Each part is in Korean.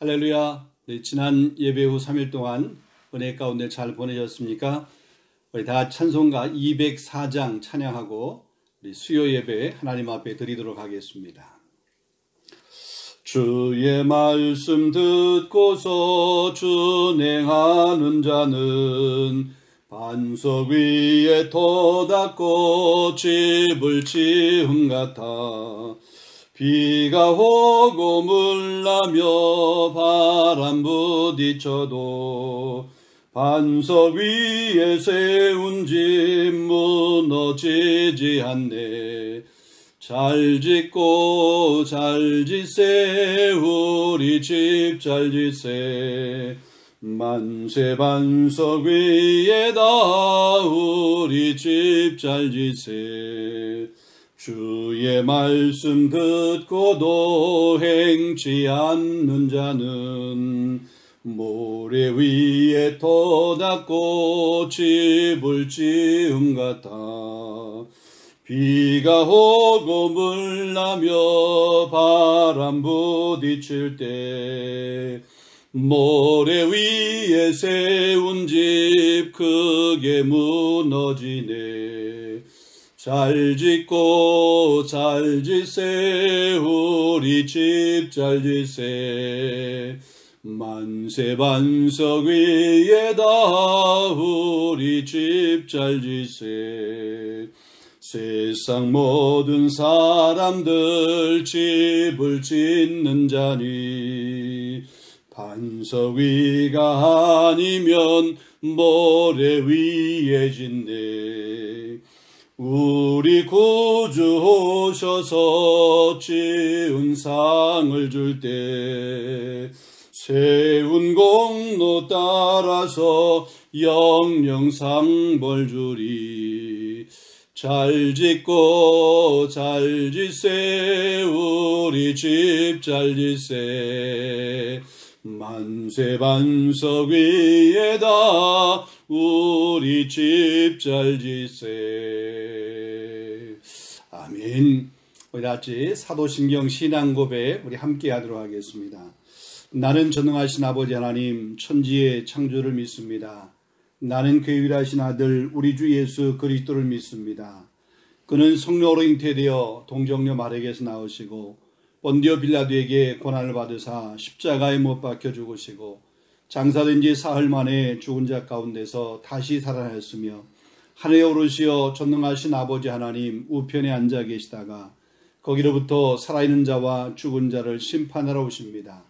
할렐루야. 네, 지난 예배 후 3일 동안 은혜 가운데 잘 보내셨습니까? 우리 다 찬송가 204장 찬양하고 우리 수요 예배 하나님 앞에 드리도록 하겠습니다. 주의 말씀 듣고서 준행하는 자는 반석 위에 터닫고 집을 지은 같아. 비가 오고 물나며 바람 부딪혀도 반석 위에 세운 집 무너지지 않네. 잘 짓고 잘 짓세 우리 집 잘 짓세. 만세 반석 위에다 우리 집 잘 짓세. 주의 말씀 듣고도 행치 않는 자는 모래 위에 터닫고 집을 지은 같아. 비가 오고 물나며 바람 부딪힐 때 모래 위에 세운 집 크게 무너지네. 잘 짓고 잘 짓세 우리 집 잘 짓세. 만세 반석 위에다 우리 집 잘 짓세. 세상 모든 사람들 집을 짓는 자니 반석 위가 아니면 모래 위에 짓네. 우리 구주 오셔서 지은 상을 줄 때 세운 공로 따라서 영영 상벌 주리. 잘 짓고 잘 짓세 우리 집 잘 짓세. 만세 반석 위에다 우리 집 잘 짓세. 아멘. 우리 같이 사도신경 신앙고백 우리 함께 하도록 하겠습니다. 나는 전능하신 아버지 하나님 천지의 창조를 믿습니다. 나는 그 유일하신 아들 우리 주 예수 그리스도를 믿습니다. 그는 성령으로 잉태되어 동정녀 마리아에게서 나오시고 본디오 빌라도에게 고난을 받으사 십자가에 못 박혀 죽으시고 장사된 지 사흘 만에 죽은 자 가운데서 다시 살아나셨으며 하늘에 오르시어 전능하신 아버지 하나님 우편에 앉아 계시다가 거기로부터 살아있는 자와 죽은 자를 심판하러 오십니다.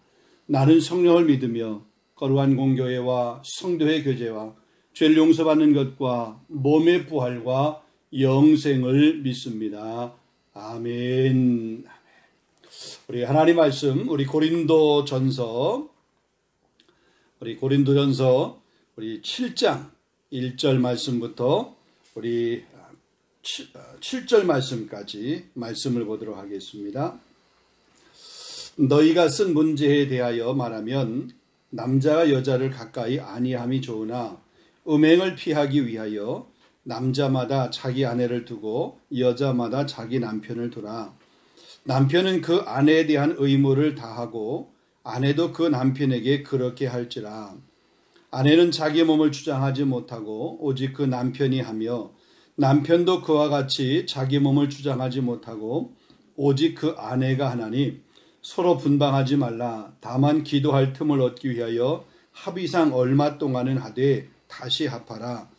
나는 성령을 믿으며 거룩한 공교회와 성도의 교제와 죄를 용서받는 것과 몸의 부활과 영생을 믿습니다. 아멘. 우리 하나님 말씀 우리 고린도전서 7장 1절 말씀부터 우리 7절 말씀까지 말씀을 보도록 하겠습니다. 너희가 쓴 문제에 대하여 말하면 남자가 여자를 가까이 아니함이 좋으나 음행을 피하기 위하여 남자마다 자기 아내를 두고 여자마다 자기 남편을 두라. 남편은 그 아내에 대한 의무를 다하고 아내도 그 남편에게 그렇게 할지라. 아내는 자기 몸을 주장하지 못하고 오직 그 남편이 하며 남편도 그와 같이 자기 몸을 주장하지 못하고 오직 그 아내가 하나니 서로 분방하지 말라. 다만 기도할 틈을 얻기 위하여 합의상 얼마 동안은 하되 다시 합하라.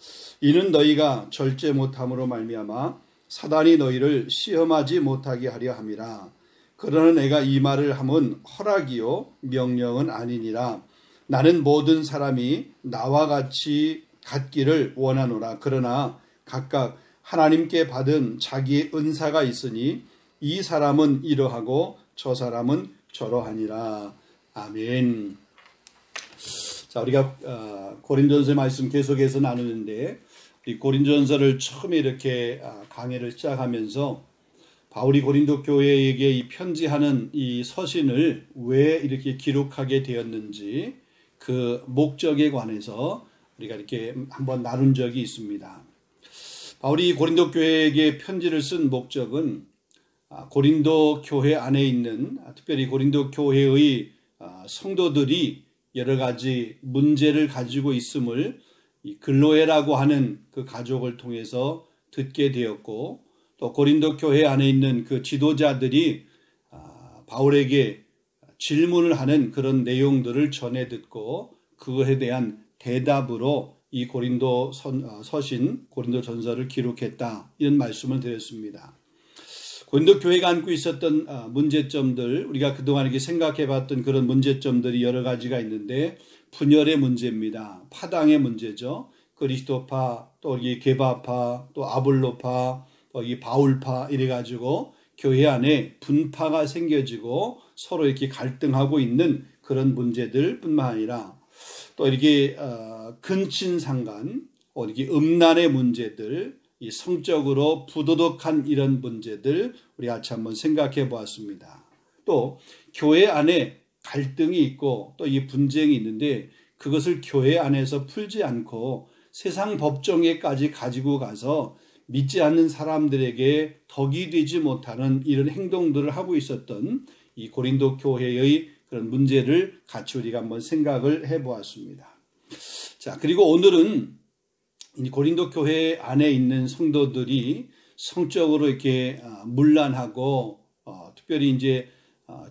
이는 너희가 절제 못함으로 말미암아 사단이 너희를 시험하지 못하게 하려 함이라. 그러나 내가 이 말을 함은 허락이요 명령은 아니니라. 나는 모든 사람이 나와 같이 같기를 원하노라. 그러나 각각 하나님께 받은 자기의 은사가 있으니 이 사람은 이러하고 저 사람은 저러하니라. 아멘. 자, 우리가 고린도전서 말씀 계속해서 나누는데 이 고린도전서를 처음에 이렇게 강해를 시작하면서 바울이 고린도 교회에게 이 편지하는 이 서신을 왜 이렇게 기록하게 되었는지 그 목적에 관해서 우리가 이렇게 한번 나눈 적이 있습니다. 바울이 고린도 교회에게 편지를 쓴 목적은 고린도 교회 안에 있는 특별히 고린도 교회의 성도들이 여러 가지 문제를 가지고 있음을 이 글로에라고 하는 그 가족을 통해서 듣게 되었고, 또 고린도 교회 안에 있는 그 지도자들이 바울에게 질문을 하는 그런 내용들을 전해 듣고 그것에 대한 대답으로 이 고린도 서신, 고린도 전서를 기록했다, 이런 말씀을 드렸습니다. 고린도 교회가 안고 있었던 문제점들, 우리가 그동안 이렇게 생각해 봤던 그런 문제점들이 여러 가지가 있는데, 분열의 문제입니다. 파당의 문제죠. 그리스도파, 또 이 게바파, 또 아볼로파, 또 이 바울파, 이래가지고 교회 안에 분파가 생겨지고 서로 이렇게 갈등하고 있는 그런 문제들 뿐만 아니라, 또 이렇게 근친상간, 이렇게 음란의 문제들, 이 성적으로 부도덕한 이런 문제들 우리 같이 한번 생각해 보았습니다. 또 교회 안에 갈등이 있고 또 이 분쟁이 있는데, 그것을 교회 안에서 풀지 않고 세상 법정에까지 가지고 가서 믿지 않는 사람들에게 덕이 되지 못하는 이런 행동들을 하고 있었던 이 고린도 교회의 그런 문제를 같이 우리가 한번 생각을 해 보았습니다. 자, 그리고 오늘은 고린도 교회 안에 있는 성도들이 성적으로 이렇게 문란하고, 특별히 이제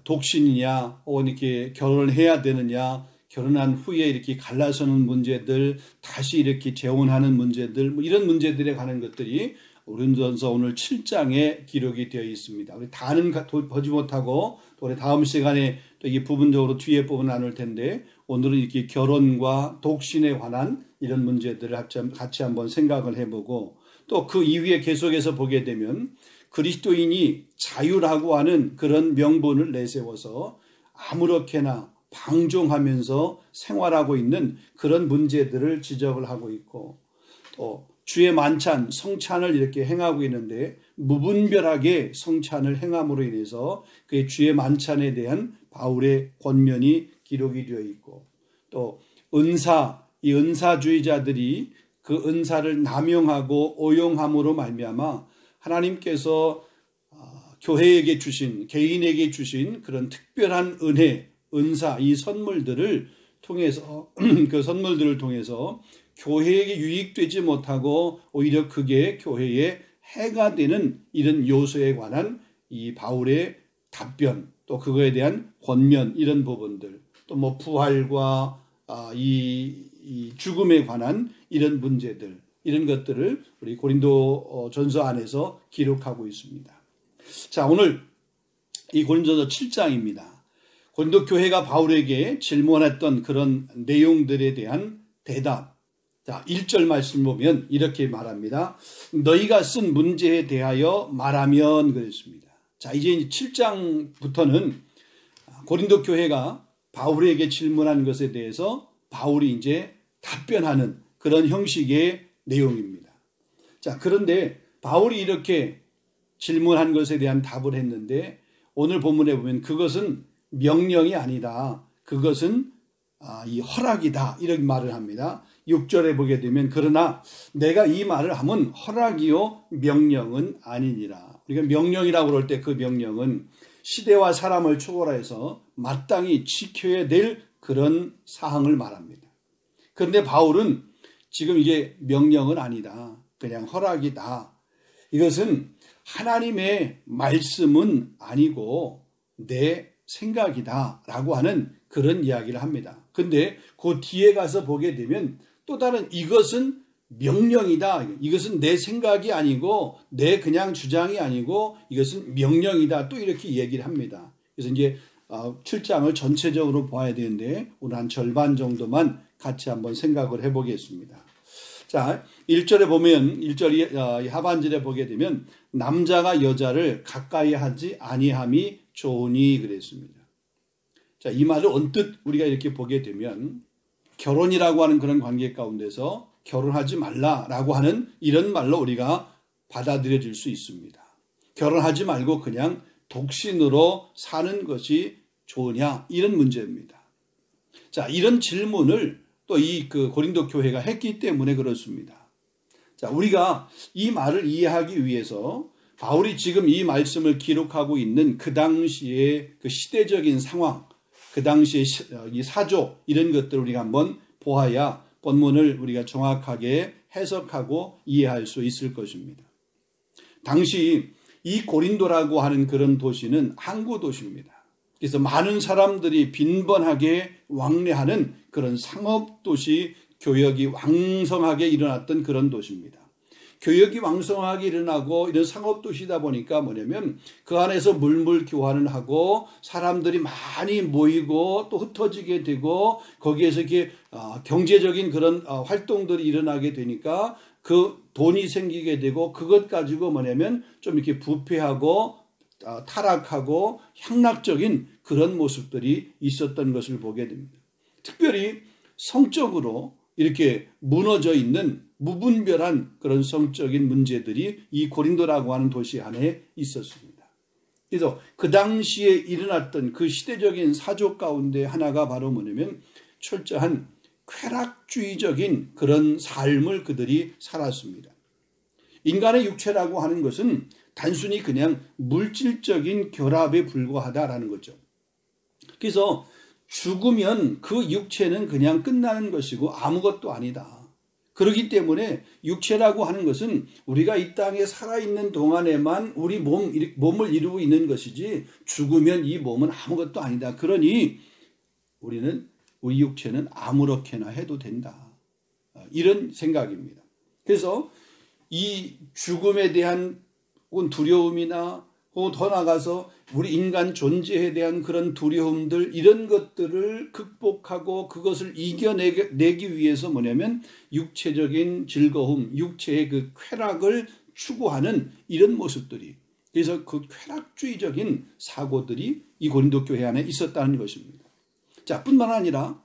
독신이냐, 혹은 이렇게 결혼을 해야 되느냐, 결혼한 후에 이렇게 갈라서는 문제들, 다시 이렇게 재혼하는 문제들, 뭐 이런 문제들에 관한 것들이 고린도전서 오늘 7장에 기록이 되어 있습니다. 우리 다는 보지 못하고, 또 우리 다음 시간에 또 이게 부분적으로 뒤에 부분 나눌 텐데, 오늘은 이렇게 결혼과 독신에 관한 이런 문제들을 같이 한번 생각을 해보고, 또 그 이후에 계속해서 보게 되면 그리스도인이 자유라고 하는 그런 명분을 내세워서 아무렇게나 방종하면서 생활하고 있는 그런 문제들을 지적을 하고 있고, 또 주의 만찬, 성찬을 이렇게 행하고 있는데 무분별하게 성찬을 행함으로 인해서 그의 주의 만찬에 대한 바울의 권면이 기록이 되어 있고, 또 은사, 이 은사주의자들이 그 은사를 남용하고 오용함으로 말미암아 하나님께서 교회에게 주신, 개인에게 주신 그런 특별한 은혜, 은사, 이 선물들을 통해서 그 선물들을 통해서 교회에게 유익되지 못하고 오히려 그게 교회에 해가 되는 이런 요소에 관한 이 바울의 답변, 또 그거에 대한 권면, 이런 부분들, 또 뭐 부활과 이 죽음에 관한 이런 문제들, 이런 것들을 우리 고린도 전서 안에서 기록하고 있습니다. 자, 오늘 이 고린도전서 7장입니다. 고린도 교회가 바울에게 질문했던 그런 내용들에 대한 대답. 자, 1절 말씀 보면 이렇게 말합니다. 너희가 쓴 문제에 대하여 말하면, 그랬습니다. 자, 이제 7장부터는 고린도 교회가 바울에게 질문한 것에 대해서 바울이 이제 답변하는 그런 형식의 내용입니다. 자, 그런데 바울이 이렇게 질문한 것에 대한 답을 했는데, 오늘 본문에 보면 그것은 명령이 아니다, 그것은 이 허락이다, 이런 말을 합니다. 6절에 보게 되면 그러나 내가 이 말을 하면 허락이요 명령은 아니니라. 우리가 명령이라고 그럴 때 그 명령은 시대와 사람을 초월해서 마땅히 지켜야 될 그런 사항을 말합니다. 그런데 바울은 지금 이게 명령은 아니다, 그냥 허락이다, 이것은 하나님의 말씀은 아니고 내 생각이다 라고 하는 그런 이야기를 합니다. 근데 그 뒤에 가서 보게 되면 또 다른, 이것은 명령이다, 이것은 내 생각이 아니고 내 그냥 주장이 아니고 이것은 명령이다, 또 이렇게 얘기를 합니다. 그래서 이제 7장을 전체적으로 봐야 되는데 오늘 한 절반 정도만 같이 한번 생각을 해보겠습니다. 자, 1절에 보면, 1절 하반절에 보게 되면 남자가 여자를 가까이 하지 아니함이 좋으니, 그랬습니다. 자, 이 말을 언뜻 우리가 이렇게 보게 되면 결혼이라고 하는 그런 관계 가운데서 결혼하지 말라라고 하는 이런 말로 우리가 받아들여질 수 있습니다. 결혼하지 말고 그냥 독신으로 사는 것이 좋으냐, 이런 문제입니다. 자, 이런 질문을 또 그 고린도 교회가 했기 때문에 그렇습니다. 자, 우리가 이 말을 이해하기 위해서 바울이 지금 이 말씀을 기록하고 있는 그 당시의 그 시대적인 상황, 그 당시의 이 사조 이런 것들을 우리가 한번 보아야 본문을 우리가 정확하게 해석하고 이해할 수 있을 것입니다. 당시 이 고린도라고 하는 그런 도시는 항구 도시입니다. 그래서 많은 사람들이 빈번하게 왕래하는 그런 상업도시, 교역이 왕성하게 일어났던 그런 도시입니다. 교역이 왕성하게 일어나고 이런 상업도시다 보니까 뭐냐면 그 안에서 물물 교환을 하고 사람들이 많이 모이고 또 흩어지게 되고 거기에서 이렇게 경제적인 그런 활동들이 일어나게 되니까 그 돈이 생기게 되고 그것 가지고 뭐냐면 좀 이렇게 부패하고 타락하고 향락적인 그런 모습들이 있었던 것을 보게 됩니다. 특별히 성적으로 이렇게 무너져 있는 무분별한 그런 성적인 문제들이 이 고린도라고 하는 도시 안에 있었습니다. 그래서 그 당시에 일어났던 그 시대적인 사조 가운데 하나가 바로 뭐냐면 철저한 쾌락주의적인 그런 삶을 그들이 살았습니다. 인간의 육체라고 하는 것은 단순히 그냥 물질적인 결합에 불과하다라는 거죠. 그래서 죽으면 그 육체는 그냥 끝나는 것이고 아무것도 아니다. 그렇기 때문에 육체라고 하는 것은 우리가 이 땅에 살아있는 동안에만 우리 몸을 이루고 있는 것이지 죽으면 이 몸은 아무것도 아니다. 그러니 우리 육체는 아무렇게나 해도 된다. 이런 생각입니다. 그래서 이 죽음에 대한 두려움이나 혹은 더 나아가서 우리 인간 존재에 대한 그런 두려움들 이런 것들을 극복하고 그것을 이겨내기 위해서 뭐냐면 육체적인 즐거움, 육체의 그 쾌락을 추구하는 이런 모습들이 그래서 그 쾌락주의적인 사고들이 이 고린도 교회 안에 있었다는 것입니다. 자, 뿐만 아니라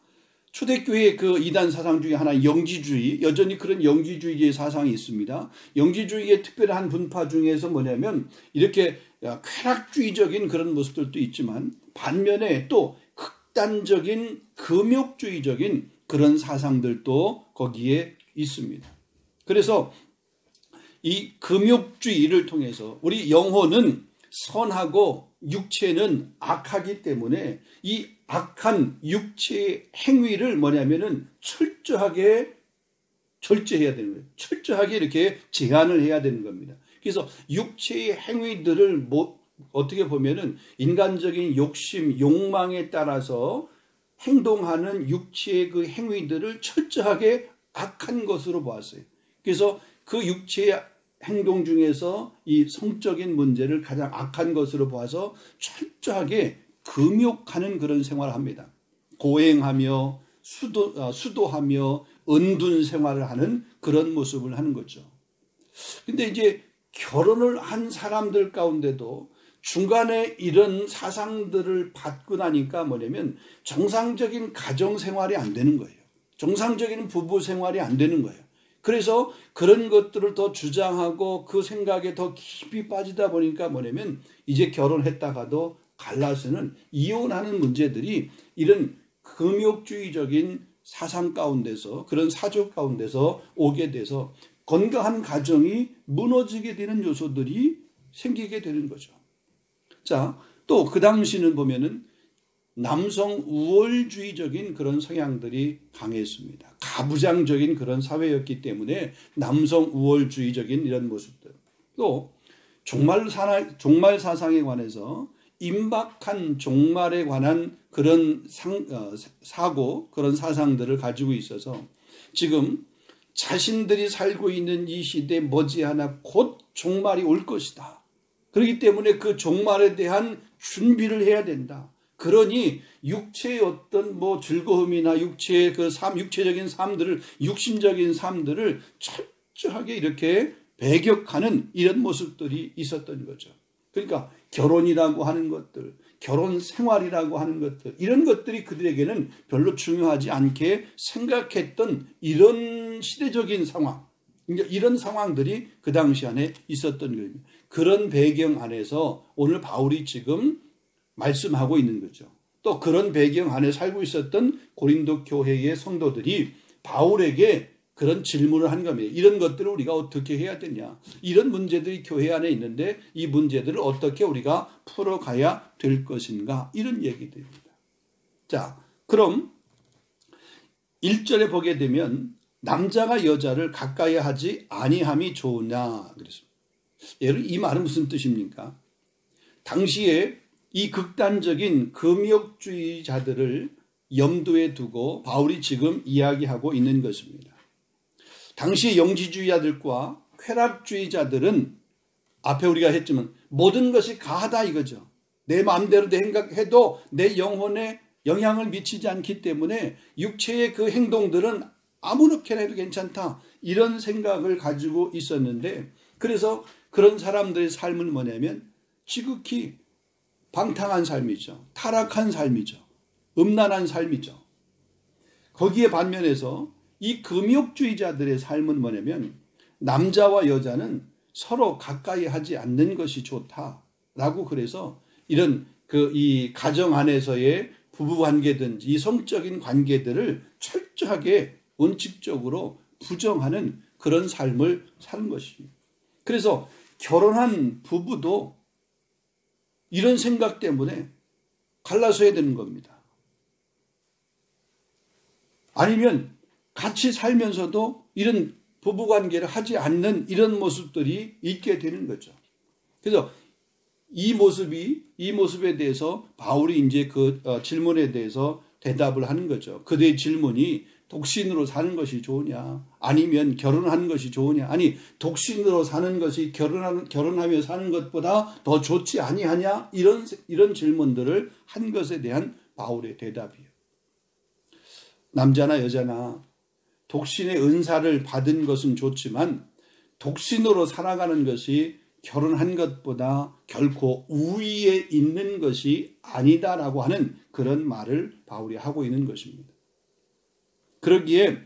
초대교회의 그 이단 사상 중에 하나 영지주의, 여전히 그런 영지주의의 사상이 있습니다. 영지주의의 특별한 분파 중에서 뭐냐면 이렇게 쾌락주의적인 그런 모습들도 있지만 반면에 또 극단적인 금욕주의적인 그런 사상들도 거기에 있습니다. 그래서 이 금욕주의를 통해서 우리 영혼은 선하고 육체는 악하기 때문에 이 악한 육체의 행위를 뭐냐면은 철저하게 절제해야 되는 거예요. 철저하게 이렇게 제한을 해야 되는 겁니다. 그래서 육체의 행위들을 어떻게 보면은 인간적인 욕심, 욕망에 따라서 행동하는 육체의 그 행위들을 철저하게 악한 것으로 보았어요. 그래서 그 육체의 행동 중에서 이 성적인 문제를 가장 악한 것으로 보아서 철저하게 금욕하는 그런 생활을 합니다. 고행하며 수도하며 은둔 생활을 하는 그런 모습을 하는 거죠. 근데 이제 결혼을 한 사람들 가운데도 중간에 이런 사상들을 받고 나니까 뭐냐면 정상적인 가정 생활이 안 되는 거예요. 정상적인 부부 생활이 안 되는 거예요. 그래서 그런 것들을 더 주장하고 그 생각에 더 깊이 빠지다 보니까 뭐냐면 이제 결혼했다가도 갈라서는 이혼하는 문제들이 이런 금욕주의적인 사상 가운데서 그런 사조 가운데서 오게 돼서 건강한 가정이 무너지게 되는 요소들이 생기게 되는 거죠. 자, 또 그 당시는 보면은 남성 우월주의적인 그런 성향들이 강했습니다. 가부장적인 그런 사회였기 때문에 남성 우월주의적인 이런 모습들. 또 종말 사상에 관해서 임박한 종말에 관한 그런 사고, 그런 사상들을 가지고 있어서 지금 자신들이 살고 있는 이 시대에 머지않아 곧 종말이 올 것이다. 그렇기 때문에 그 종말에 대한 준비를 해야 된다. 그러니 육체의 어떤 즐거움이나 육체의 그 육체적인 삶들을, 육신적인 삶들을 철저하게 이렇게 배격하는 이런 모습들이 있었던 거죠. 그러니까 결혼이라고 하는 것들, 결혼 생활이라고 하는 것들, 이런 것들이 그들에게는 별로 중요하지 않게 생각했던 이런 시대적인 상황, 이런 상황들이 그 당시 안에 있었던 거예요. 그런 배경 안에서 오늘 바울이 지금 말씀하고 있는 거죠. 또 그런 배경 안에 살고 있었던 고린도 교회의 성도들이 바울에게 그런 질문을 한 겁니다. 이런 것들을 우리가 어떻게 해야 되냐. 이런 문제들이 교회 안에 있는데 이 문제들을 어떻게 우리가 풀어가야 될 것인가. 이런 얘기들입니다. 자, 그럼 1절에 보게 되면 남자가 여자를 가까이 하지 아니함이 좋으냐 그랬습니다. 여러분, 이 말은 무슨 뜻입니까? 당시에 이 극단적인 금욕주의자들을 염두에 두고 바울이 지금 이야기하고 있는 것입니다. 당시 영지주의자들과 쾌락주의자들은 앞에 우리가 했지만 모든 것이 가하다 이거죠. 내 마음대로 생각해도 내 영혼에 영향을 미치지 않기 때문에 육체의 그 행동들은 아무렇게나 해도 괜찮다, 이런 생각을 가지고 있었는데, 그래서 그런 사람들의 삶은 뭐냐면 지극히 방탕한 삶이죠. 타락한 삶이죠. 음란한 삶이죠. 거기에 반면에서 이 금욕주의자들의 삶은 뭐냐면 남자와 여자는 서로 가까이 하지 않는 것이 좋다라고, 그래서 이런 이 가정 안에서의 부부관계든지 이 성적인 관계들을 철저하게 원칙적으로 부정하는 그런 삶을 사는 것입니다. 그래서 결혼한 부부도 이런 생각 때문에 갈라서야 되는 겁니다. 아니면 같이 살면서도 이런 부부관계를 하지 않는 이런 모습들이 있게 되는 거죠. 그래서 이 모습에 대해서 바울이 이제 그 질문에 대해서 대답을 하는 거죠. 그들의 질문이 독신으로 사는 것이 좋으냐, 아니면 결혼하는 것이 좋으냐, 아니 독신으로 사는 것이 결혼하며 사는 것보다 더 좋지 아니하냐, 이런 질문들을 한 것에 대한 바울의 대답이에요. 남자나 여자나 독신의 은사를 받은 것은 좋지만 독신으로 살아가는 것이 결혼한 것보다 결코 우위에 있는 것이 아니다라고 하는 그런 말을 바울이 하고 있는 것입니다. 그러기에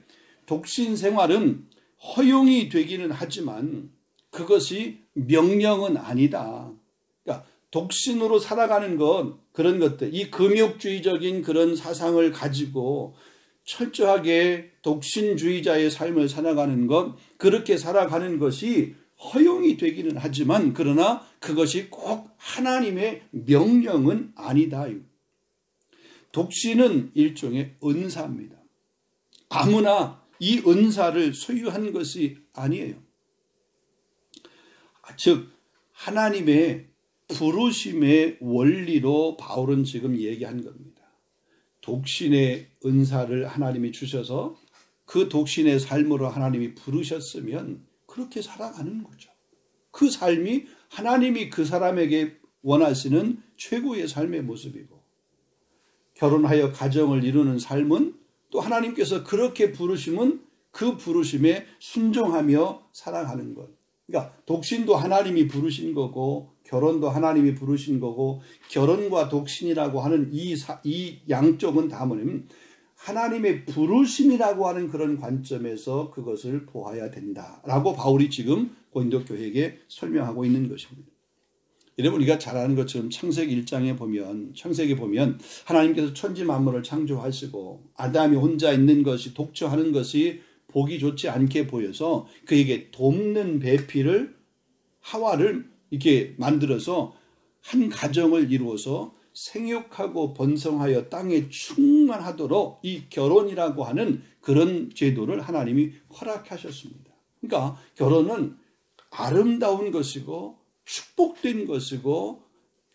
독신 생활은 허용이 되기는 하지만 그것이 명령은 아니다. 그러니까 독신으로 살아가는 것, 그런 것들, 이 금욕주의적인 그런 사상을 가지고 철저하게 독신주의자의 삶을 살아가는 것, 그렇게 살아가는 것이 허용이 되기는 하지만 그러나 그것이 꼭 하나님의 명령은 아니다. 독신은 일종의 은사입니다. 아무나 이 은사를 소유한 것이 아니에요. 즉 하나님의 부르심의 원리로 바울은 지금 얘기한 겁니다. 독신의 은사를 하나님이 주셔서 그 독신의 삶으로 하나님이 부르셨으면 그렇게 살아가는 거죠. 그 삶이 하나님이 그 사람에게 원하시는 최고의 삶의 모습이고, 결혼하여 가정을 이루는 삶은 또 하나님께서 그렇게 부르시면 그 부르심에 순종하며 살아가는 것. 그러니까 독신도 하나님이 부르신 거고 결혼도 하나님이 부르신 거고, 결혼과 독신이라고 하는 이 양쪽은 다 뭐냐면 하나님의 부르심이라고 하는 그런 관점에서 그것을 보아야 된다라고 바울이 지금 고린도 교회에게 설명하고 있는 것입니다. 여러분, 우리가 잘 아는 것처럼 창세기 1장에 보면, 창세기 보면 하나님께서 천지 만물을 창조하시고 아담이 혼자 있는 것이, 독처하는 것이 보기 좋지 않게 보여서 그에게 돕는 배필을, 하와를 이렇게 만들어서 한 가정을 이루어서 생육하고 번성하여 땅에 충만하도록 이 결혼이라고 하는 그런 제도를 하나님이 허락하셨습니다. 그러니까 결혼은 아름다운 것이고 축복된 것이고,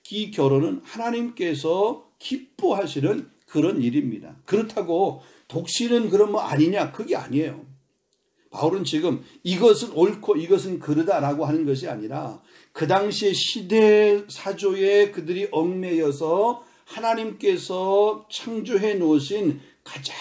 이 결혼은 하나님께서 기뻐하시는 그런 일입니다. 그렇다고 독신은 그럼 뭐 아니냐, 그게 아니에요. 바울은 지금 이것은 옳고 이것은 그르다라고 하는 것이 아니라 그 당시의 시대 사조에 그들이 얽매여서 하나님께서 창조해 놓으신 가장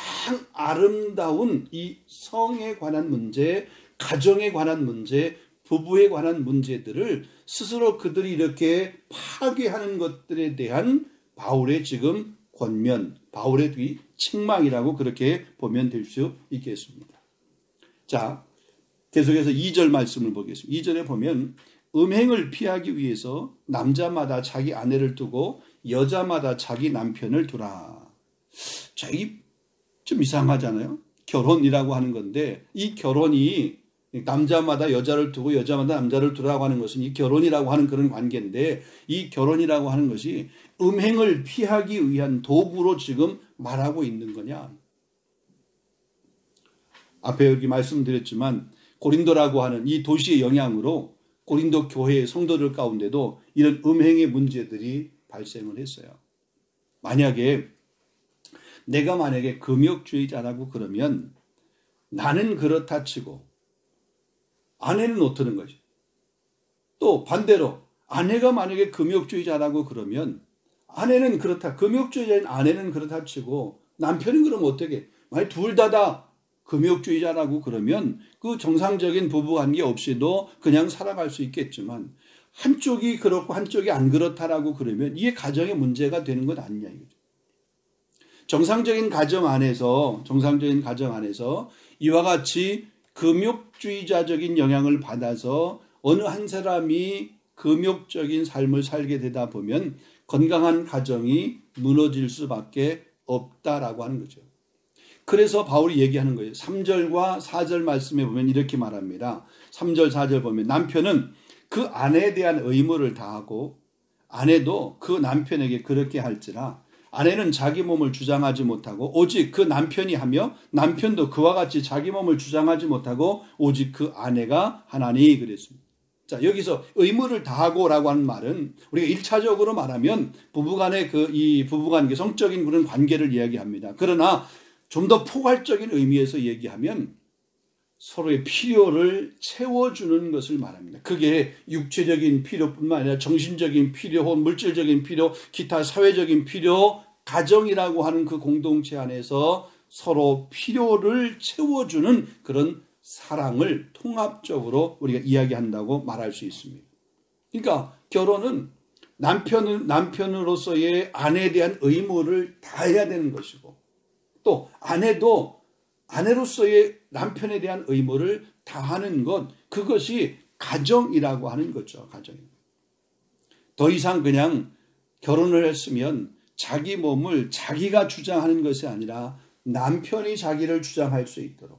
아름다운 이 성에 관한 문제, 가정에 관한 문제, 부부에 관한 문제들을 스스로 그들이 이렇게 파괴하는 것들에 대한 바울의 지금 권면, 바울의 이 책망이라고 그렇게 보면 될 수 있겠습니다. 자, 계속해서 2절 말씀을 보겠습니다. 2절에 보면 음행을 피하기 위해서 남자마다 자기 아내를 두고 여자마다 자기 남편을 두라. 자, 이 좀 이상하잖아요. 결혼이라고 하는 건데 이 결혼이 남자마다 여자를 두고 여자마다 남자를 두라고 하는 것은 이 결혼이라고 하는 그런 관계인데, 이 결혼이라고 하는 것이 음행을 피하기 위한 도구로 지금 말하고 있는 거냐. 앞에 여기 말씀드렸지만 고린도라고 하는 이 도시의 영향으로 고린도 교회의 성도들 가운데도 이런 음행의 문제들이 발생을 했어요. 내가 만약에 금욕주의자라고 그러면 나는 그렇다 치고 아내는 어떠는 거지? 또 반대로 아내가 만약에 금욕주의자라고 그러면 아내는 그렇다, 금욕주의자인 아내는 그렇다 치고 남편은 그럼 어떻게? 만약 둘 다 금욕주의자라고 그러면 그 정상적인 부부관계 없이도 그냥 살아갈 수 있겠지만, 한쪽이 그렇고 한쪽이 안 그렇다라고 그러면 이게 가정의 문제가 되는 것 아니냐 이거죠. 정상적인 가정 안에서 이와 같이 금욕주의자적인 영향을 받아서 어느 한 사람이 금욕적인 삶을 살게 되다 보면 건강한 가정이 무너질 수밖에 없다라고 하는 거죠. 그래서 바울이 얘기하는 거예요. 3절과 4절 말씀에 보면 이렇게 말합니다. 3절 4절 보면 남편은 그 아내에 대한 의무를 다하고 아내도 그 남편에게 그렇게 할지라, 아내는 자기 몸을 주장하지 못하고 오직 그 남편이 하며 남편도 그와 같이 자기 몸을 주장하지 못하고 오직 그 아내가 하나니 그랬습니다. 자, 여기서 의무를 다하고라고 하는 말은 우리가 1차적으로 말하면 부부간의 이 부부관계, 성적인 그런 관계를 이야기합니다. 그러나 좀 더 포괄적인 의미에서 얘기하면 서로의 필요를 채워주는 것을 말합니다. 그게 육체적인 필요뿐만 아니라 정신적인 필요, 혹은 물질적인 필요, 기타 사회적인 필요, 가정이라고 하는 그 공동체 안에서 서로 필요를 채워주는 그런 사랑을 통합적으로 우리가 이야기한다고 말할 수 있습니다. 그러니까 결혼은 남편으로서의 아내에 대한 의무를 다해야 되는 것이고, 또 아내도 아내로서의 남편에 대한 의무를 다하는 것, 그것이 가정이라고 하는 거죠. 가정입니다. 더 이상 그냥 결혼을 했으면 자기 몸을 자기가 주장하는 것이 아니라 남편이 자기를 주장할 수 있도록,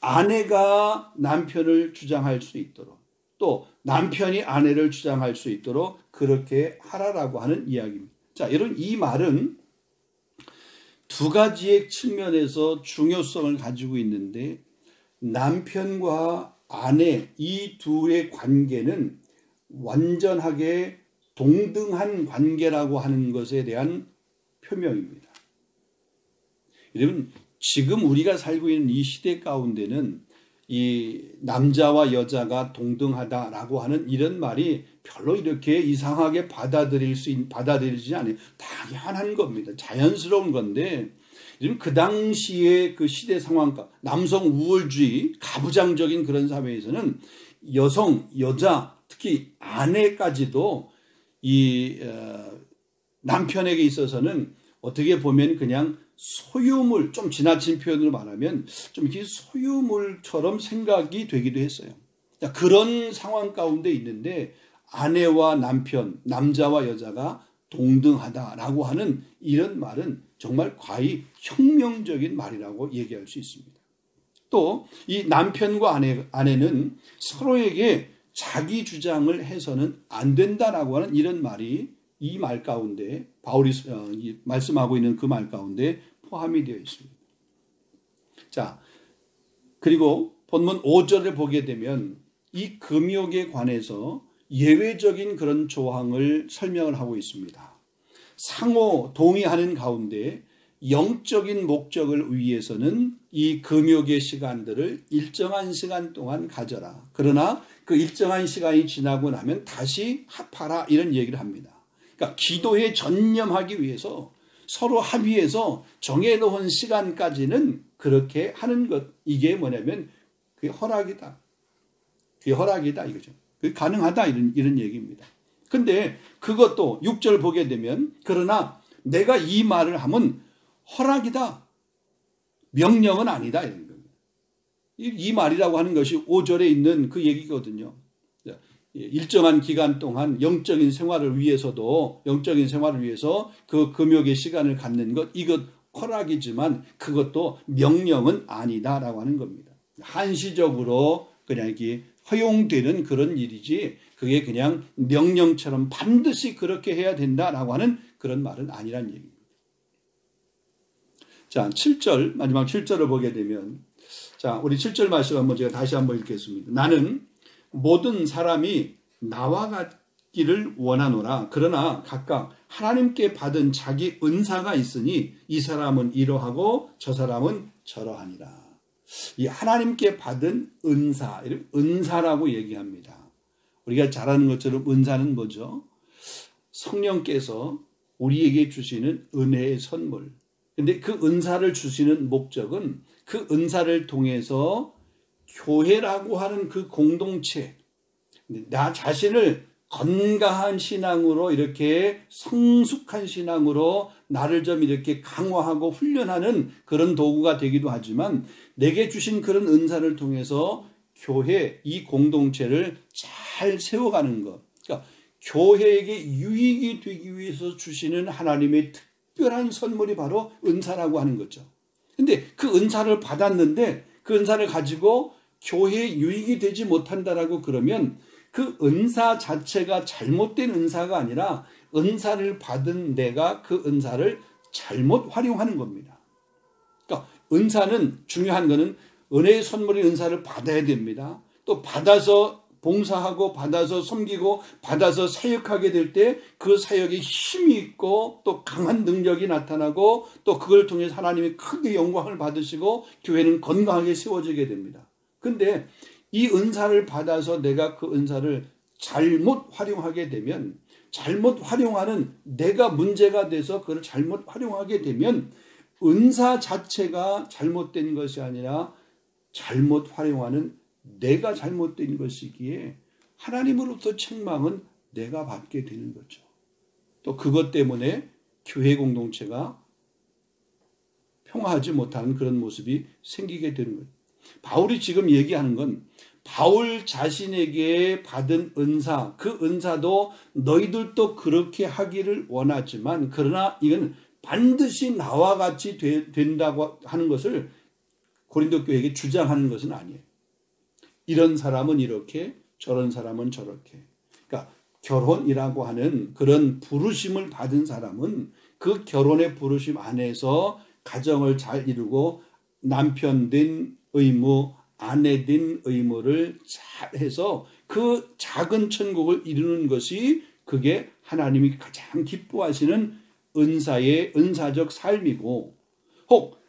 아내가 남편을 주장할 수 있도록, 또 남편이 아내를 주장할 수 있도록 그렇게 하라라고 하는 이야기입니다. 자, 여러분, 이 말은 두 가지의 측면에서 중요성을 가지고 있는데, 남편과 아내 이 둘의 관계는 완전하게 동등한 관계라고 하는 것에 대한 표명입니다. 여러분, 지금 우리가 살고 있는 이 시대 가운데는 이 남자와 여자가 동등하다라고 하는 이런 말이 별로 이렇게 이상하게 받아들이지 않아요. 당연한 겁니다. 자연스러운 건데, 그 당시의 그 시대 상황과 남성 우월주의, 가부장적인 그런 사회에서는 여성, 여자, 특히 아내까지도 이 남편에게 있어서는 어떻게 보면 그냥 소유물, 좀 지나친 표현으로 말하면 좀 이렇게 소유물처럼 생각이 되기도 했어요. 그런 상황 가운데 있는데 아내와 남편, 남자와 여자가 동등하다라고 하는 이런 말은 정말 과히 혁명적인 말이라고 얘기할 수 있습니다. 또 이 남편과 아내는 서로에게 자기 주장을 해서는 안 된다라고 하는 이런 말이 이 말 가운데, 바울이 말씀하고 있는 그 말 가운데 포함이 되어 있습니다. 자, 그리고 본문 5절을 보게 되면 이 금욕에 관해서 예외적인 그런 조항을 설명을 하고 있습니다. 상호 동의하는 가운데 영적인 목적을 위해서는 이 금욕의 시간들을 일정한 시간 동안 가져라. 그러나 그 일정한 시간이 지나고 나면 다시 합하라, 이런 얘기를 합니다. 그러니까 기도에 전념하기 위해서 서로 합의해서 정해놓은 시간까지는 그렇게 하는 것, 이게 뭐냐면 그게 허락이다. 그게 허락이다 이거죠. 그게 가능하다, 이런 얘기입니다. 근데 그것도 6절 보게 되면, 그러나 내가 이 말을 하면 허락이다, 명령은 아니다, 이런 겁니다. 이 말이라고 하는 것이 5절에 있는 그 얘기거든요. 일정한 기간 동안 영적인 생활을 위해서 그 금욕의 시간을 갖는 것, 이것 허락이지만 그것도 명령은 아니다라고 하는 겁니다. 한시적으로 그냥 이게 허용되는 그런 일이지 그게 그냥 명령처럼 반드시 그렇게 해야 된다라고 하는 그런 말은 아니란 얘기입니다. 자, 7절, 마지막 7절을 보게 되면, 자, 우리 7절 말씀 한번 제가 다시 한번 읽겠습니다. 나는 모든 사람이 나와 같기를 원하노라. 그러나 각각 하나님께 받은 자기 은사가 있으니 이 사람은 이러하고 저 사람은 저러하니라. 이 하나님께 받은 은사, 은사라고 얘기합니다. 우리가 잘 아는 것처럼 은사는 뭐죠? 성령께서 우리에게 주시는 은혜의 선물. 근데 그 은사를 주시는 목적은 그 은사를 통해서 교회라고 하는 그 공동체, 나 자신을 건강한 신앙으로 이렇게 성숙한 신앙으로 나를 좀 이렇게 강화하고 훈련하는 그런 도구가 되기도 하지만 내게 주신 그런 은사를 통해서 교회, 이 공동체를 잘 세워가는 것. 그러니까 교회에게 유익이 되기 위해서 주시는 하나님의 특별한 선물이 바로 은사라고 하는 거죠. 근데 그 은사를 받았는데 그 은사를 가지고 교회에 유익이 되지 못한다라고 그러면 그 은사 자체가 잘못된 은사가 아니라 은사를 받은 내가 그 은사를 잘못 활용하는 겁니다. 그러니까 은사는 중요한 거는 은혜의 선물의 은사를 받아야 됩니다. 또 받아서 봉사하고 받아서 섬기고 받아서 사역하게 될 때 그 사역에 힘이 있고 또 강한 능력이 나타나고 또 그걸 통해서 하나님이 크게 영광을 받으시고 교회는 건강하게 세워지게 됩니다. 근데 이 은사를 받아서 내가 그 은사를 잘못 활용하게 되면 잘못 활용하는 내가 문제가 돼서 그걸 잘못 활용하게 되면 은사 자체가 잘못된 것이 아니라 잘못 활용하는 내가 잘못된 것이기에 하나님으로부터 책망은 내가 받게 되는 거죠. 또 그것 때문에 교회 공동체가 평화하지 못하는 그런 모습이 생기게 되는 거죠. 바울이 지금 얘기하는 건 바울 자신에게 받은 은사, 그 은사도 너희들도 그렇게 하기를 원하지만 그러나 이건 반드시 나와 같이 된다고 하는 것을 고린도 교회에게 주장하는 것은 아니에요. 이런 사람은 이렇게 저런 사람은 저렇게. 그러니까 결혼이라고 하는 그런 부르심을 받은 사람은 그 결혼의 부르심 안에서 가정을 잘 이루고 남편 된 의무, 아내 된 의무를 잘 해서 그 작은 천국을 이루는 것이 그게 하나님이 가장 기뻐하시는 은사적 삶이고 혹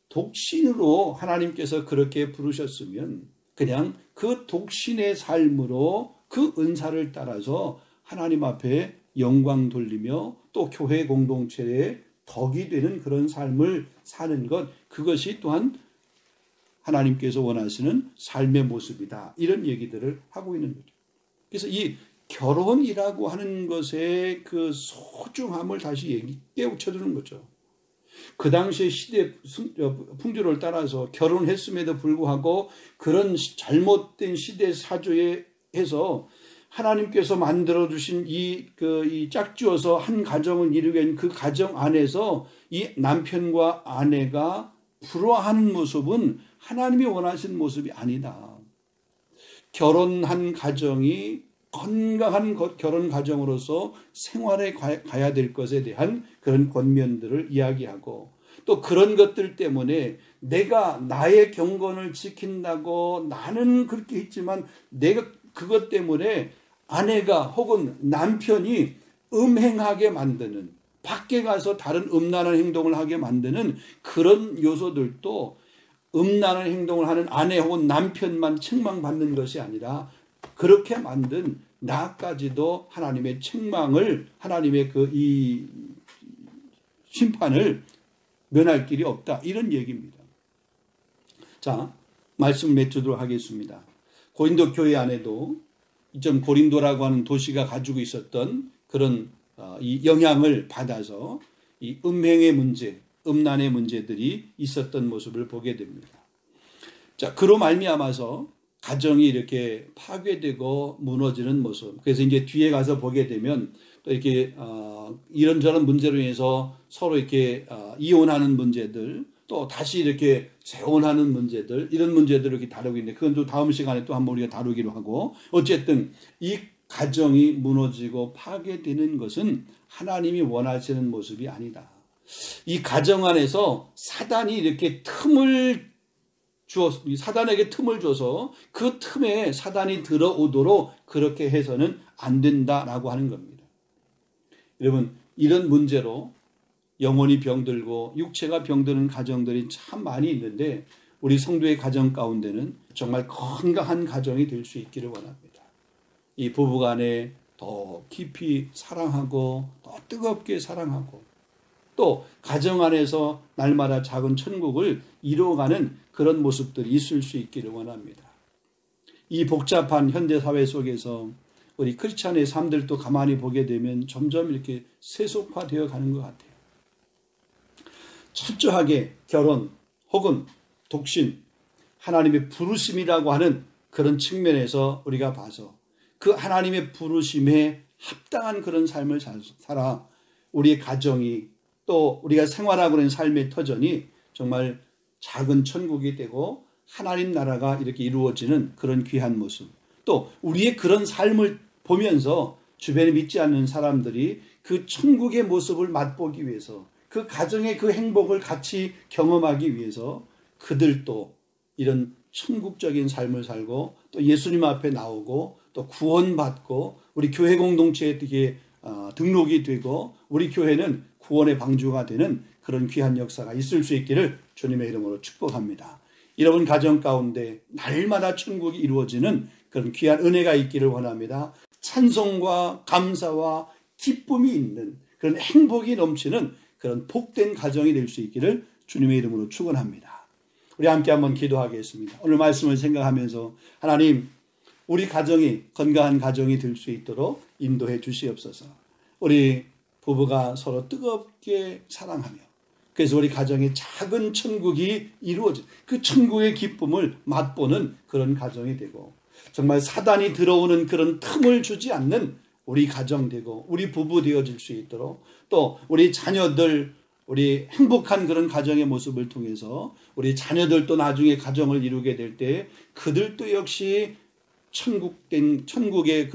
독신으로 하나님께서 그렇게 부르셨으면 그냥 그 독신의 삶으로 그 은사를 따라서 하나님 앞에 영광 돌리며 또 교회 공동체에 덕이 되는 그런 삶을 사는 것, 그것이 또한 하나님께서 원하시는 삶의 모습이다. 이런 얘기들을 하고 있는 거죠. 그래서 이 결혼이라고 하는 것의 그 소중함을 다시 깨우쳐주는 거죠. 그 당시의 시대 풍조를 따라서 결혼했음에도 불구하고 그런 잘못된 시대 사조에 해서 하나님께서 만들어주신 이 짝지어서 한 가정을 이루게 된 그 가정 안에서 이 남편과 아내가 불화하는 모습은 하나님이 원하시는 모습이 아니다. 결혼한 가정이 건강한 결혼 가정으로서 생활에 가야 될 것에 대한 그런 권면들을 이야기하고 또 그런 것들 때문에 내가 나의 경건을 지킨다고 나는 그렇게 했지만 내가 그것 때문에 아내가 혹은 남편이 음행하게 만드는 밖에 가서 다른 음란한 행동을 하게 만드는 그런 요소들도 음란한 행동을 하는 아내 혹은 남편만 책망받는 것이 아니라 그렇게 만든 나까지도 하나님의 책망을 하나님의 이 심판을 면할 길이 없다. 이런 얘기입니다. 자, 말씀 맺도록 하겠습니다. 고린도 교회 안에도 이전 고린도라고 하는 도시가 가지고 있었던 그런 이 영향을 받아서 이 음행의 문제, 음란의 문제들이 있었던 모습을 보게 됩니다. 자, 그로 말미암아서 가정이 이렇게 파괴되고 무너지는 모습. 그래서 이제 뒤에 가서 보게 되면 또 이렇게 이런저런 문제로 인해서 서로 이렇게 이혼하는 문제들, 또 다시 이렇게 재혼하는 문제들, 이런 문제들을 이렇게 다루고 있는데, 그건 또 다음 시간에 또 한번 우리가 다루기로 하고, 어쨌든 이 가정이 무너지고 파괴되는 것은 하나님이 원하시는 모습이 아니다. 이 가정 안에서 사단이 이렇게 사단에게 틈을 줘서 그 틈에 사단이 들어오도록 그렇게 해서는 안 된다라고 하는 겁니다. 여러분, 이런 문제로 영혼이 병들고 육체가 병드는 가정들이 참 많이 있는데, 우리 성도의 가정 가운데는 정말 건강한 가정이 될 수 있기를 원합니다. 이 부부간에 더 깊이 사랑하고 더 뜨겁게 사랑하고, 또 가정 안에서 날마다 작은 천국을 이루어가는 그런 모습들이 있을 수 있기를 원합니다. 이 복잡한 현대사회 속에서 우리 크리스찬의 삶들도 가만히 보게 되면 점점 이렇게 세속화되어 가는 것 같아요. 철저하게 결혼 혹은 독신, 하나님의 부르심이라고 하는 그런 측면에서 우리가 봐서 그 하나님의 부르심에 합당한 그런 삶을 살아 우리의 가정이, 또 우리가 생활하고 있는 삶의 터전이 정말 작은 천국이 되고 하나님 나라가 이렇게 이루어지는 그런 귀한 모습, 또 우리의 그런 삶을 보면서 주변에 믿지 않는 사람들이 그 천국의 모습을 맛보기 위해서, 그 가정의 그 행복을 같이 경험하기 위해서 그들도 이런 천국적인 삶을 살고 또 예수님 앞에 나오고 또 구원받고 우리 교회 공동체에 등록이 되고 우리 교회는 구원의 방주가 되는 그런 귀한 역사가 있을 수 있기를 주님의 이름으로 축복합니다. 여러분 가정 가운데 날마다 천국이 이루어지는 그런 귀한 은혜가 있기를 원합니다. 찬송과 감사와 기쁨이 있는 그런 행복이 넘치는 그런 복된 가정이 될 수 있기를 주님의 이름으로 축원합니다. 우리 함께 한번 기도하겠습니다. 오늘 말씀을 생각하면서 하나님, 우리 가정이 건강한 가정이 될 수 있도록 인도해 주시옵소서. 우리 부부가 서로 뜨겁게 사랑하며, 그래서 우리 가정의 작은 천국이 이루어진 그 천국의 기쁨을 맛보는 그런 가정이 되고, 정말 사단이 들어오는 그런 틈을 주지 않는 우리 가정 되고 우리 부부 되어질 수 있도록, 또 우리 자녀들, 우리 행복한 그런 가정의 모습을 통해서 우리 자녀들도 나중에 가정을 이루게 될 때 그들도 역시 천국의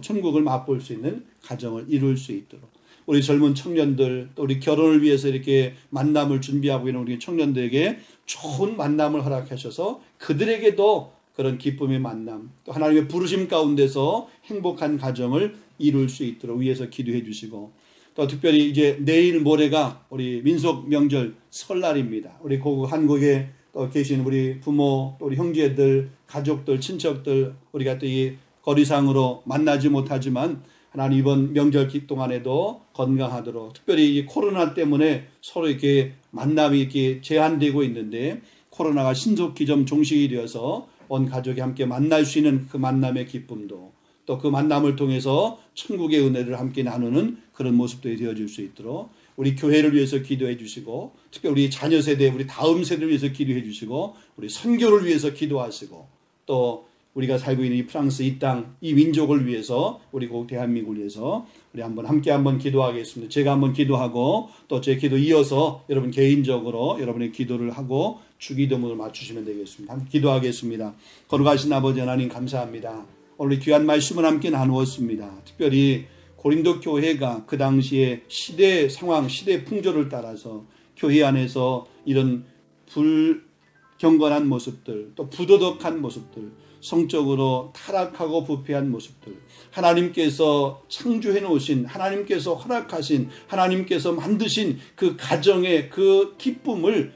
천국을 맛볼 수 있는 가정을 이룰 수 있도록, 우리 젊은 청년들, 또 우리 결혼을 위해서 이렇게 만남을 준비하고 있는 우리 청년들에게 좋은 만남을 허락하셔서 그들에게도 그런 기쁨의 만남, 또 하나님의 부르심 가운데서 행복한 가정을 이룰 수 있도록 위해서 기도해 주시고, 또 특별히 이제 내일 모레가 우리 민속 명절 설날입니다. 우리 한국에 또 계신 우리 부모, 또 우리 형제들, 가족들, 친척들, 우리가 또 이 거리상으로 만나지 못하지만 하나님 이번 명절 동안에도 건강하도록, 특별히 이 코로나 때문에 서로 이렇게 만남이 이렇게 제한되고 있는데 코로나가 신속히 좀 종식이 되어서 온 가족이 함께 만날 수 있는 그 만남의 기쁨도, 또 그 만남을 통해서 천국의 은혜를 함께 나누는 그런 모습들이 되어질 수 있도록 우리 교회를 위해서 기도해 주시고, 특별히 우리 자녀 세대, 우리 다음 세대를 위해서 기도해 주시고, 우리 선교를 위해서 기도하시고, 또 우리가 살고 있는 이 프랑스 이 땅, 이 민족을 위해서, 우리 국 대한민국을 위해서 우리 함께 한번 기도하겠습니다. 제가 한번 기도하고 또 제 기도 이어서 여러분 개인적으로 여러분의 기도를 하고 주기도문을 맞추시면 되겠습니다. 함께 기도하겠습니다. 거룩하신 아버지 하나님, 감사합니다. 오늘 귀한 말씀을 함께 나누었습니다. 특별히 고린도 교회가 그 당시에 시대 상황, 시대 풍조를 따라서 교회 안에서 이런 불경건한 모습들, 또 부도덕한 모습들, 성적으로 타락하고 부패한 모습들, 하나님께서 창조해 놓으신, 하나님께서 허락하신, 하나님께서 만드신 그 가정의 그 기쁨을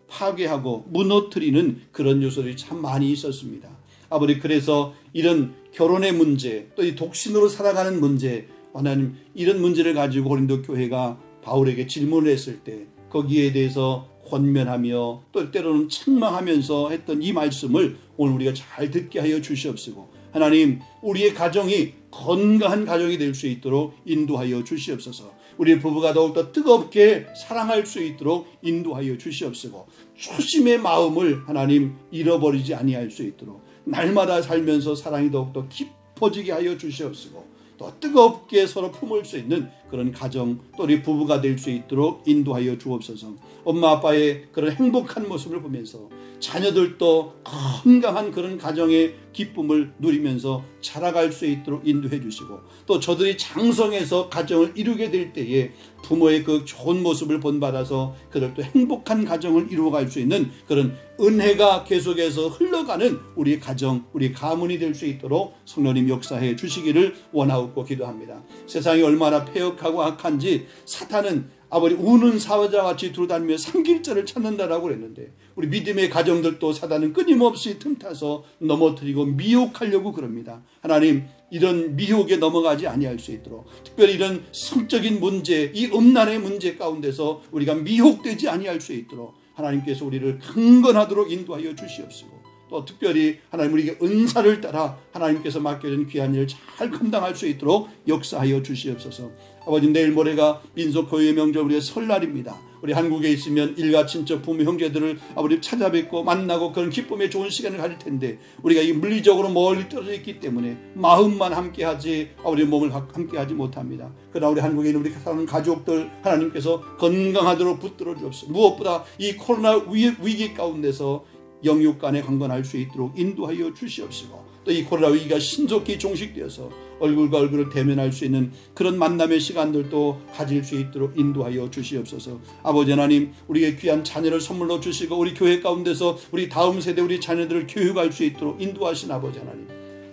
파괴하고 무너뜨리는 그런 요소들이 참 많이 있었습니다. 아버지, 그래서 이런 결혼의 문제, 또 이 독신으로 살아가는 문제, 하나님 이런 문제를 가지고 고린도 교회가 바울에게 질문을 했을 때 거기에 대해서 권면하며 또 때로는 책망하면서 했던 이 말씀을 오늘 우리가 잘 듣게 하여 주시옵시고, 하나님 우리의 가정이 건강한 가정이 될 수 있도록 인도하여 주시옵소서. 우리 부부가 더욱더 뜨겁게 사랑할 수 있도록 인도하여 주시옵시고, 초심의 마음을 하나님 잃어버리지 아니할 수 있도록 날마다 살면서 사랑이 더욱더 깊어지게 하여 주시옵시고, 또 뜨겁게 서로 품을 수 있는 그런 가정, 또 우리 부부가 될 수 있도록 인도하여 주옵소서. 엄마 아빠의 그런 행복한 모습을 보면서 자녀들도 건강한 그런 가정의 기쁨을 누리면서 자라갈 수 있도록 인도해 주시고, 또 저들이 장성해서 가정을 이루게 될 때에 부모의 그 좋은 모습을 본받아서 그들도 행복한 가정을 이루어갈 수 있는 그런 은혜가 계속해서 흘러가는 우리 가정, 우리 가문이 될 수 있도록 성령님 역사해 주시기를 원하옵고 기도합니다. 세상이 얼마나 폐역하고 악한지 사탄은 아버지 우는 사자와 같이 두루다니며 삼킬자를 찾는다라고 그랬는데, 우리 믿음의 가정들도 사단은 끊임없이 틈타서 넘어뜨리고 미혹하려고 그럽니다. 하나님, 이런 미혹에 넘어가지 아니할 수 있도록, 특별히 이런 성적인 문제, 이 음란의 문제 가운데서 우리가 미혹되지 아니할 수 있도록 하나님께서 우리를 강건하도록 인도하여 주시옵시고, 또 특별히 하나님 우리에게 은사를 따라 하나님께서 맡겨진 귀한 일을 잘 감당할 수 있도록 역사하여 주시옵소서. 아버지, 내일 모레가 민속 고유의 명절 우리의 설날입니다. 우리 한국에 있으면 일가 친척 부모 형제들을 아버지 찾아뵙고 만나고 그런 기쁨의 좋은 시간을 가질 텐데, 우리가 이 물리적으로 멀리 떨어져 있기 때문에 마음만 함께하지 우리 몸을 함께하지 못합니다. 그러나 우리 한국에 있는 우리 사는 가족들 하나님께서 건강하도록 붙들어 주옵소서. 무엇보다 이 코로나 위기 가운데서 영육 간에 강건할 수 있도록 인도하여 주시옵시고, 또 이 코로나 위기가 신속히 종식되어서 얼굴과 얼굴을 대면할 수 있는 그런 만남의 시간들도 가질 수 있도록 인도하여 주시옵소서. 아버지 하나님, 우리에게 귀한 자녀를 선물로 주시고 우리 교회 가운데서 우리 다음 세대 우리 자녀들을 교육할 수 있도록 인도하신 아버지 하나님,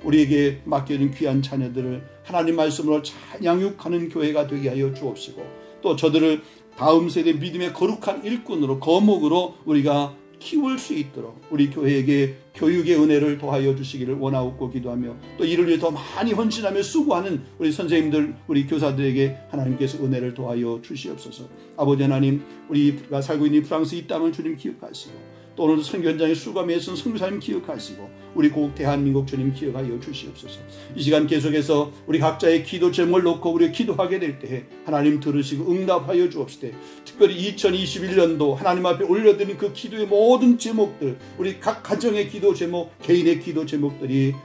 우리에게 맡겨진 귀한 자녀들을 하나님 말씀으로 잘 양육하는 교회가 되게 하여 주옵시고, 또 저들을 다음 세대 믿음의 거룩한 일꾼으로 거목으로 우리가 키울 수 있도록 우리 교회에게 교육의 은혜를 더하여 주시기를 원하옵고 기도하며, 또 이를 위해 더 많이 헌신하며 수고하는 우리 선생님들, 우리 교사들에게 하나님께서 은혜를 더하여 주시옵소서. 아버지 하나님, 우리가 살고 있는 프랑스 이 땅을 주님 기억하시고, 또 오늘 선교 현장에 수고하며 애쓴 선교사님 기억하시고, 우리 고국 대한민국 주님 기억하여 주시옵소서. 이 시간 계속해서 우리 각자의 기도 제목을 놓고 우리 기도하게 될 때에 하나님 들으시고 응답하여 주옵시되, 특별히 2021년도 하나님 앞에 올려드린 그 기도의 모든 제목들, 우리 각 가정의 기도 제목, 개인의 기도 제목들이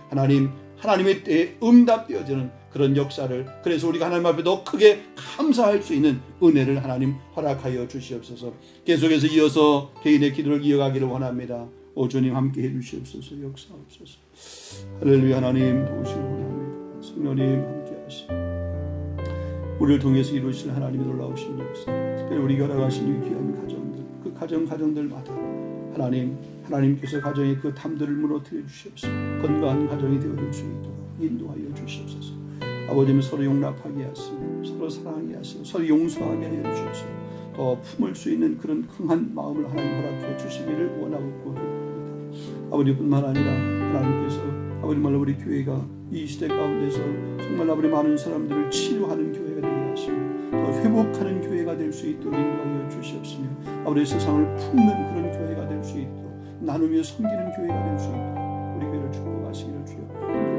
하나님의 때에 응답되어지는 그런 역사를, 그래서 우리가 하나님 앞에 더 크게 감사할 수 있는 은혜를 하나님 허락하여 주시옵소서. 계속해서 이어서 개인의 기도를 이어가기를 원합니다. 오 주님 함께해 주시옵소서. 역사옵소서. 할렐루야. 하나님 도우시길 원합니다. 성령님 함께하시고 우리를 통해서 이루실 하나님의 놀라우신 역사, 특별히 우리가 허락하신 이 귀한 가정들, 그 가정들마다 하나님께서 가정의 그 담들을 무너뜨려 주시옵소서. 건강한 가정이 되어줄 수 있도록 인도하여 주시옵소서. 아버지는 서로 용납하게 하시고 서로 사랑하게 하시고 서로 용서하게 하여 주시옵소서. 더 품을 수 있는 그런 강한 마음을 하나님 허락해 주시기를 원하고 기도합니다. 아버지뿐만 아니라 하나님께서 아버지말로 우리 교회가 이 시대 가운데서 정말 아버지 많은 사람들을 치료하는 교회가 되게 하시고 또 회복하는 교회가 될 수 있도록 인도하여 주시옵시며, 아버지 세상을 품는 그런 교회가 될 수 있도록 나누며 섬기는 교회가 될 수 있도록 우리 교회를 축복하시기를 주여